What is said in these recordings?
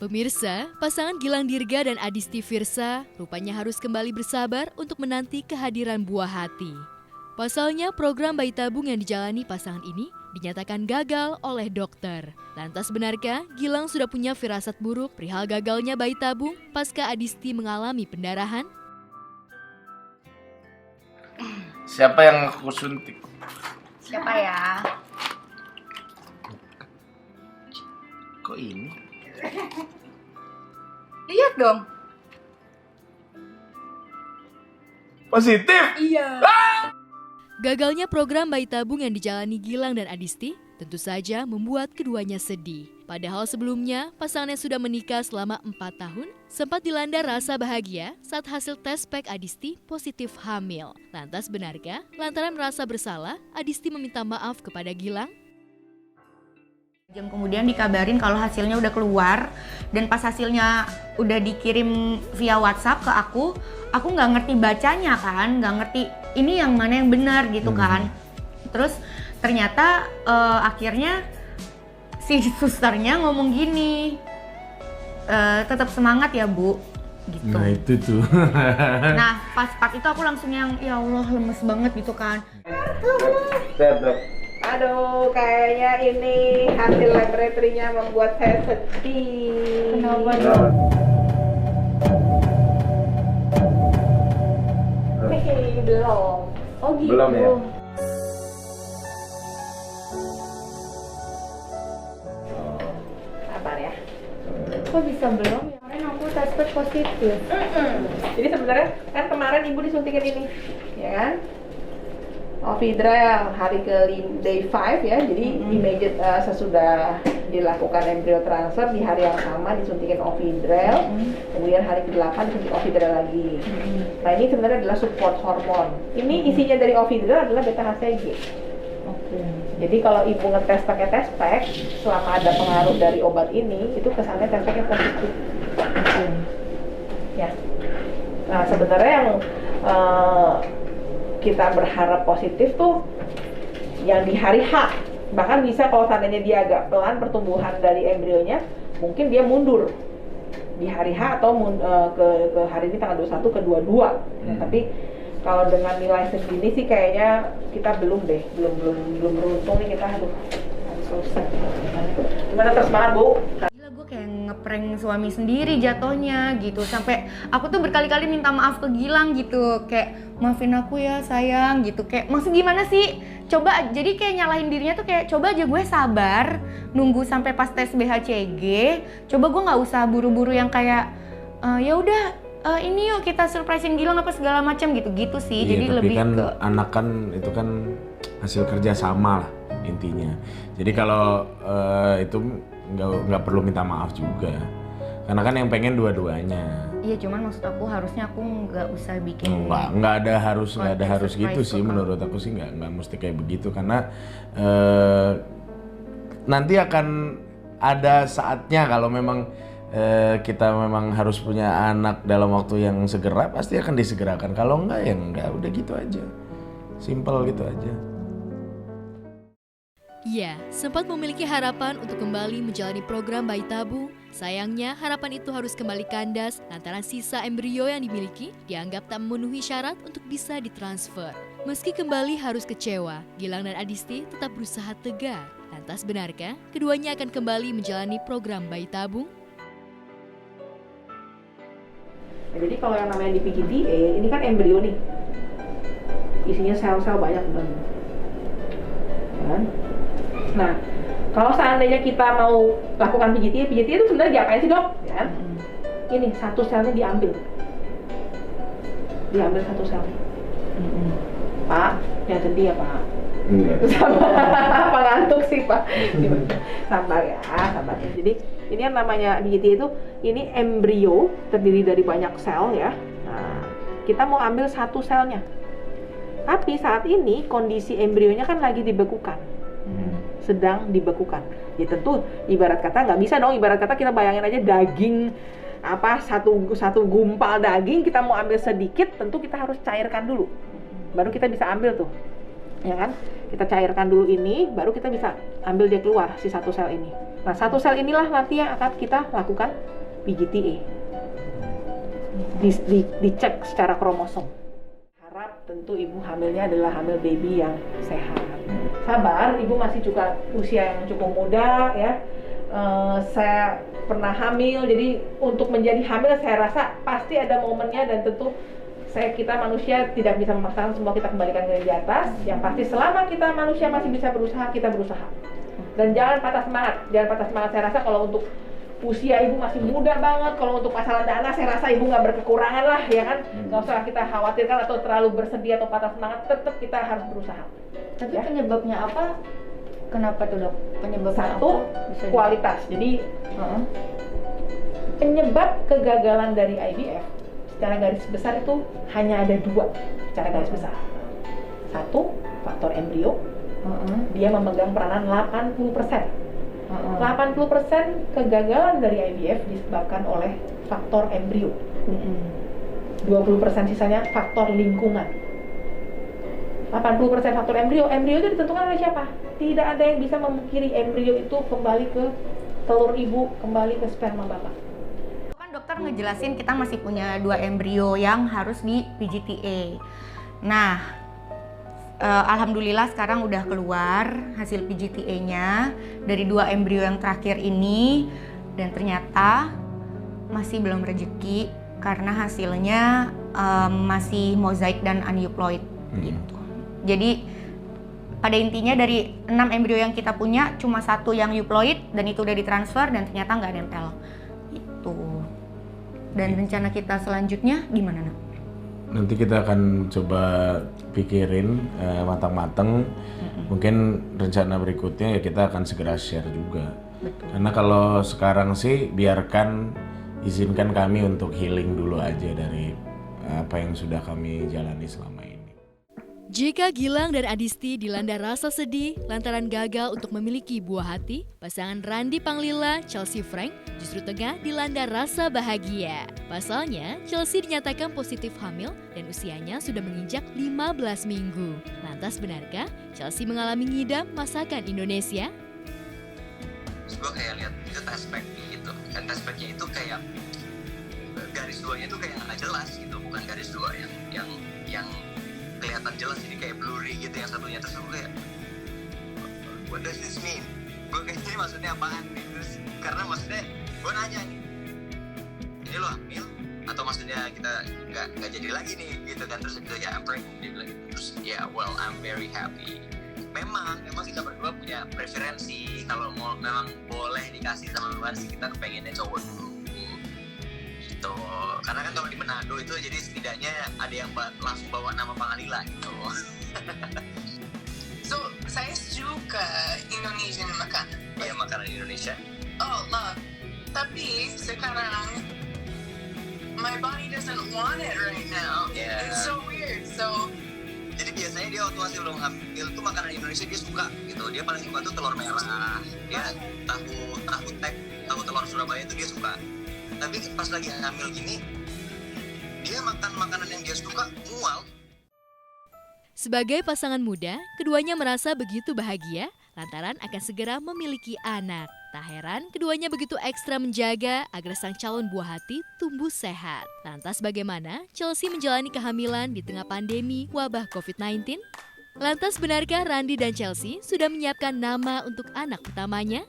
Pemirsa, pasangan Gilang Dirga dan Adisti Firsa rupanya harus kembali bersabar untuk menanti kehadiran buah hati. Pasalnya, program bayi tabung yang dijalani pasangan ini dinyatakan gagal oleh dokter. Lantas benarkah Gilang sudah punya firasat buruk perihal gagalnya bayi tabung pasca Adisti mengalami pendarahan? Siapa yang aku suntik? Siapa ya? Kok ini? Lihat dong. Positif? Iya. Gagalnya program bayi tabung yang dijalani Gilang dan Adisti tentu saja membuat keduanya sedih. Padahal sebelumnya, pasangannya sudah menikah selama 4 tahun, sempat dilanda rasa bahagia saat hasil tes pack Adisti positif hamil. Lantas benarkah lantaran merasa bersalah, Adisti meminta maaf kepada Gilang? Jam kemudian dikabarin kalau hasilnya udah keluar, dan pas hasilnya udah dikirim via WhatsApp ke aku nggak ngerti bacanya kan, nggak ngerti ini yang mana yang benar gitu kan. Terus ternyata akhirnya si susternya ngomong gini, tetap semangat ya Bu, gitu. Nah itu tuh. Nah pas part itu aku langsung yang ya Allah lemes banget gitu kan. Aduh, kayaknya ini hasil laboratorinya membuat saya sedih. Kenapa dong? Belum. Oh gitu. Belum ya? Sabar ya. Kok bisa belum ya? Kemarin aku tes positif. Jadi sebenarnya kan kemarin ibu disuntikin ini, ya kan? Ovidrel hari ke day 5 ya, jadi immediate sesudah dilakukan embryo transfer di hari yang sama disuntikin Ovidrel, kemudian hari ke-8 disuntik Ovidrel lagi. Nah ini sebenarnya adalah support hormon. Ini isinya dari Ovidrel adalah beta-HCG. Jadi kalau ibu ngetes pakai test pack, selama ada pengaruh dari obat ini, itu kesannya test packnya positif. Ya. Nah sebenarnya yang kita berharap positif tuh yang di hari H, bahkan bisa kalau seandainya dia agak pelan pertumbuhan dari embrionya, mungkin dia mundur di hari H atau ke hari ini tanggal 21 ke 22. Ya, tapi kalau dengan nilai segini sih kayaknya kita belum beruntung nih kita, harus selesai. Gimana terus semangat Bu? Gue kayak ngeprank suami sendiri jatuhnya gitu, sampai aku tuh berkali-kali minta maaf ke Gilang gitu, kayak maafin aku ya sayang gitu, kayak maksud gimana sih, coba jadi kayak nyalahin dirinya tuh kayak coba aja gue sabar nunggu sampai pas tes BHCG, coba gue nggak usah buru-buru yang kayak ya udah ini yuk kita surprisein Gilang apa segala macam gitu sih. Iya, jadi tapi lebih kan ke anak kan itu kan hasil kerja sama lah intinya. Jadi kalau itu nggak perlu minta maaf juga, karena kan yang pengen dua-duanya. iya, cuman maksud aku harusnya aku nggak usah bikin nggak ada harus surprise gitu sih, ke menurut aku sih nggak mesti kayak begitu, karena nanti akan ada saatnya kalau memang kita memang harus punya anak dalam waktu yang segera, pasti akan disegerakan. Kalau enggak ya enggak, udah gitu aja, simple gitu aja. Ia sempat memiliki harapan untuk kembali menjalani program bayi tabung. Sayangnya harapan itu harus kembali kandas lantaran sisa embrio yang dimiliki dianggap tak memenuhi syarat untuk bisa ditransfer. Meski kembali harus kecewa, Gilang dan Adisti tetap berusaha tegar. Lantas benarkah keduanya akan kembali menjalani program bayi tabung? Nah, jadi kalau yang namanya di PGTA, ini kan embrio nih, isinya sel-sel banyak banget, kan? Nah, kalau seandainya kita mau lakukan PGTA itu sebenarnya diapain sih dok? Ya kan? Ini satu selnya diambil satu sel. Pak, jangan sedih ya Pak. Sabar, apa ngantuk sih Pak? Sabar ya, sabar. Jadi ini yang namanya PGTA itu, ini embrio terdiri dari banyak sel ya. Nah, kita mau ambil satu selnya. Tapi saat ini kondisi embrionya kan lagi dibekukan. Sedang dibekukan. Ya tentu ibarat kata nggak bisa dong, ibarat kata kita bayangin aja daging satu gumpal daging, kita mau ambil sedikit, tentu kita harus cairkan dulu. Baru kita bisa ambil tuh. ya kan? Kita cairkan dulu ini, baru kita bisa ambil dia keluar si satu sel ini. Nah, satu sel inilah nanti yang akan kita lakukan PGTA. Dicek secara kromosom. Harap tentu ibu hamilnya adalah hamil baby yang sehat. Sabar, ibu masih juga usia yang cukup muda ya. Saya pernah hamil, jadi untuk menjadi hamil saya rasa pasti ada momennya, dan tentu kita manusia tidak bisa memaksakan semua kita kembalikan ke di atas. Yang pasti selama kita manusia masih bisa berusaha, kita berusaha. Dan jangan patah semangat, Saya rasa kalau untuk usia ibu masih muda banget, kalau untuk masalah dana saya rasa ibu nggak berkekurangan lah, ya kan? Nggak usah kita khawatirkan atau terlalu bersedih atau patah semangat, tetap kita harus berusaha. Tapi penyebabnya apa? Kenapa tuh dok? Penyebabnya satu, apa? kualitas. Jadi penyebab kegagalan dari IVF secara garis besar itu hanya ada 2 secara garis besar. Satu, faktor embrio. Dia memegang peranan 80%. 80% kegagalan dari IVF disebabkan oleh faktor embrio. 20% sisanya faktor lingkungan. 80% faktor embrio itu ditentukan oleh siapa? Tidak ada yang bisa memungkiri embrio itu kembali ke telur ibu, kembali ke sperma bapak. Kan dokter ngejelasin kita masih punya 2 embrio yang harus di PGTA. Nah, alhamdulillah sekarang udah keluar hasil PGTA-nya dari 2 embrio yang terakhir ini, dan ternyata masih belum rezeki karena hasilnya masih mozaik dan aneuploid gitu. Jadi pada intinya dari 6 embrio yang kita punya cuma 1 yang euploid, dan itu udah ditransfer dan ternyata nggak nempel itu. Dan rencana kita selanjutnya gimana, Nak? Nanti kita akan coba pikirin matang-matang. Mungkin rencana berikutnya ya kita akan segera share juga. Betul. Karena kalau sekarang sih izinkan kami untuk healing dulu aja dari apa yang sudah kami jalani selama ini. Jika Gilang dan Adisti dilanda rasa sedih lantaran gagal untuk memiliki buah hati, pasangan Randy Panglila, Chelsea Frank justru tengah dilanda rasa bahagia. Pasalnya, Chelsea dinyatakan positif hamil dan usianya sudah menginjak 15 minggu. Lantas benarkah Chelsea mengalami ngidam masakan Indonesia? Terus gue kayak lihat itu test pack gitu, dan test packnya itu kayak garis 2-nya tuh kayak nggak jelas gitu, bukan garis 2 yang kelihatan jelas, jadi kayak blurry gitu yang satunya. Terus gue kayak, what does this mean? Gue kayak ini maksudnya apaan nih? Terus karena maksudnya gue nanya nih, ini lo hamil atau maksudnya kita nggak jadi lagi nih gitu kan? Terus dia I'm pregnant, dia bilang gitu. Terus ya well I'm very happy. Memang kita berdua punya preferensi, kalau memang boleh dikasih sama Tuhan sih kita kepengennya cowok dulu. Gitu. Karena kan kalau di Manado itu jadi setidaknya ada yang langsung bawa nama Panglila gitu. So, saya suka Indonesian makanan. Iya, makanan Indonesia. Oh, love. Tapi sekarang my body doesn't want it right now. Yeah. It's so weird. So, jadi biasanya dia waktu masih belum hamil tuh makanan Indonesia dia suka gitu. Dia paling suka tuh telur merah. Ya, tahu tek, tahu telur Surabaya itu dia suka. Tapi pas lagi hamil gini, dia makan makanan yang dia suka mual. Sebagai pasangan muda, keduanya merasa begitu bahagia lantaran akan segera memiliki anak. Tak heran keduanya begitu ekstra menjaga agar sang calon buah hati tumbuh sehat. Lantas bagaimana Chelsea menjalani kehamilan di tengah pandemi wabah COVID-19? Lantas benarkah Randy dan Chelsea sudah menyiapkan nama untuk anak pertamanya?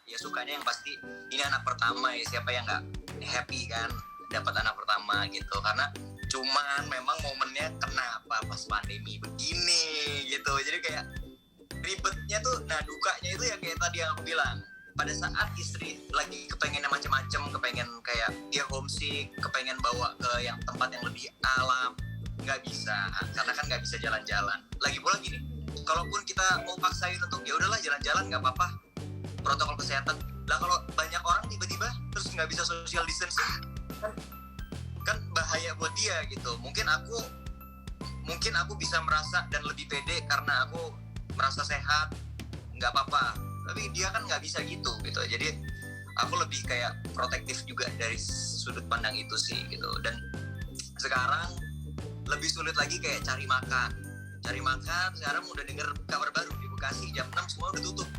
Ya sukanya yang pasti ini anak pertama ya, siapa yang nggak happy kan dapat anak pertama gitu. Karena cuman memang momennya kenapa pas pandemi begini gitu, jadi kayak ribetnya tuh, nah dukanya itu ya kayak tadi yang aku bilang, pada saat istri lagi kepengennya macam-macam, kepengen kayak dia homesick, kepengen bawa ke yang tempat yang lebih alam, nggak bisa karena kan nggak bisa jalan-jalan. Lagi pula gini, kalaupun kita mau paksain untuk ya udahlah jalan-jalan nggak apa-apa, protokol kesehatan lah, kalau banyak orang tiba-tiba terus nggak bisa social distancing kan bahaya buat dia gitu. Mungkin aku bisa merasa dan lebih pede karena aku merasa sehat, nggak apa-apa, tapi dia kan nggak bisa gitu. Jadi aku lebih kayak protektif juga dari sudut pandang itu sih gitu. Dan sekarang lebih sulit lagi kayak cari makan cari makan. Sekarang udah denger kabar baru di Bekasi jam 6 semua udah tutup.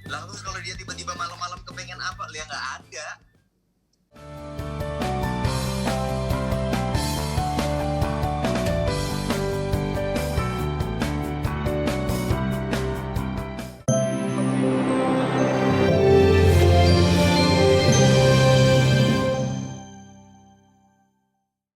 Lalu kalau dia tiba-tiba malam-malam kepengen apa, dia nggak ada.